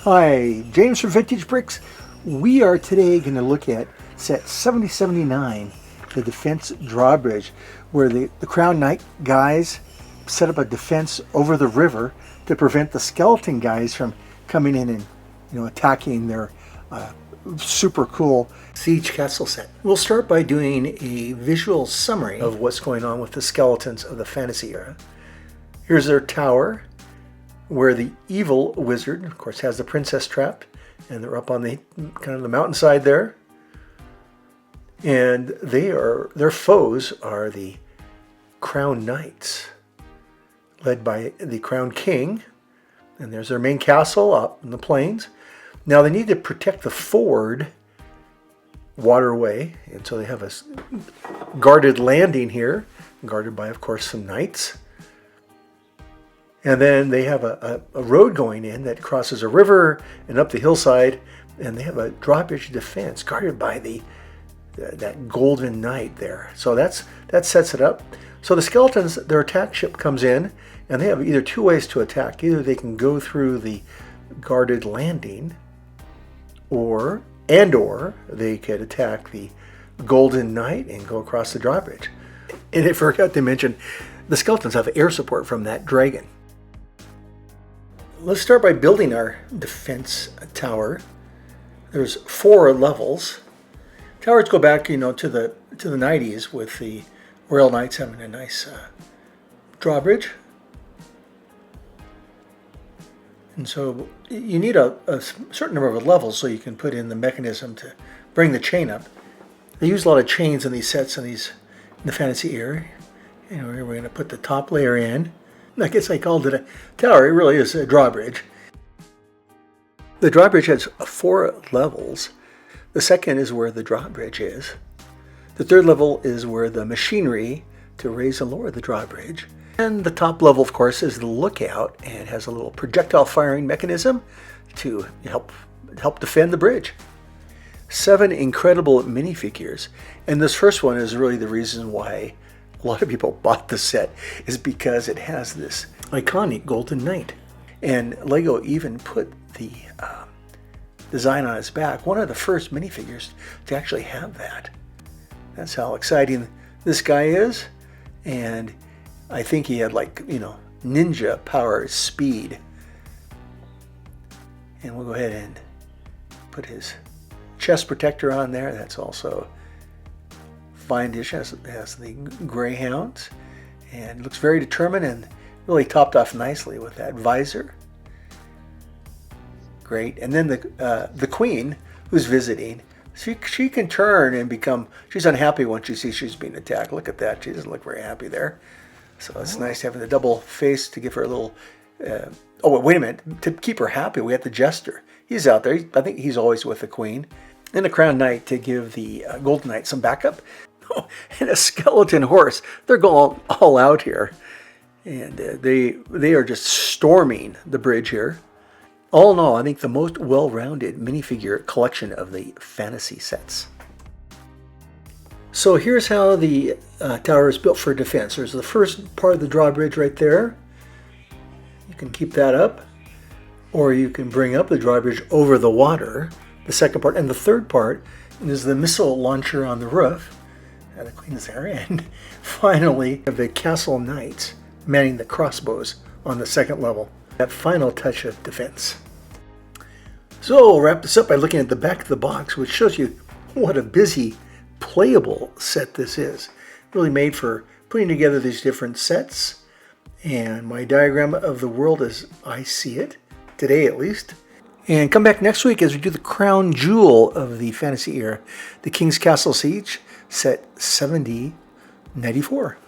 Hi, James from Vintage Bricks. We are today going to look at set 7079, the defense drawbridge, where the Crown Knight guys set up a defense over the river to prevent the skeleton guys from coming in and attacking their super cool siege castle set. We'll start by doing a visual summary of what's going on with the skeletons of the fantasy era. Here's their tower, where the evil wizard, of course, has the princess trapped, and they're up on the kind of the mountainside there. And their foes are the Crown Knights, led by the Crown King, and there's their main castle up in the plains. Now they need to protect the ford waterway, and so they have a guarded landing here, guarded by, of course, some knights. And then they have a road going in that crosses a river and up the hillside, and they have a drawbridge defense guarded by that golden knight there. So that sets it up. So the skeletons, their attack ship comes in, and they have either two ways to attack. Either they can go through the guarded landing, or they could attack the golden knight and go across the drawbridge. And I forgot to mention, the skeletons have air support from that dragon. Let's start by building our defense tower. There's 4 levels. Towers go back, to the 90s with the Royal Knights having a nice drawbridge. And so you need a certain number of levels so you can put in the mechanism to bring the chain up. They use a lot of chains in these sets in the fantasy era. Here we're going to put the top layer in. I guess I called it a tower. It really is a drawbridge. The drawbridge has 4 levels. The second is where the drawbridge is. The third level is where the machinery to raise and lower the drawbridge. And the top level, of course, is the lookout and has a little projectile firing mechanism to help defend the bridge. 7 incredible minifigures. And this first one is really the reason why a lot of people bought the set, is because it has this iconic golden knight. And Lego even put the design on its back. One of the first minifigures to actually have that. That's how exciting this guy is. And I think he had ninja power speed. And we'll go ahead and put his chest protector on there. That's also fine dish, has the greyhounds, and looks very determined and really topped off nicely with that visor. Great. And then the queen who's visiting, she can turn and she's unhappy when she sees she's being attacked. Look at that. She doesn't look very happy there. So it's nice having the double face to give her a little wait a minute, to keep her happy, we have the jester. He's out there. I think he's always with the queen. And the Crown Knight to give the Golden Knight some backup. And a skeleton horse. They're going all out here. And they are just storming the bridge here. All in all, I think the most well-rounded minifigure collection of the fantasy sets. So here's how the tower is built for defense. There's the first part of the drawbridge right there. You can keep that up. Or you can bring up the drawbridge over the water. The second part. And the third part is the missile launcher on the roof. The queen is there. And finally, the castle knights manning the crossbows on the second level. That final touch of defense. So we'll wrap this up by looking at the back of the box, which shows you what a busy, playable set this is. Really made for putting together these different sets. And my diagram of the world as I see it, today at least. And come back next week as we do the crown jewel of the fantasy era, the King's Castle Siege, set 7094.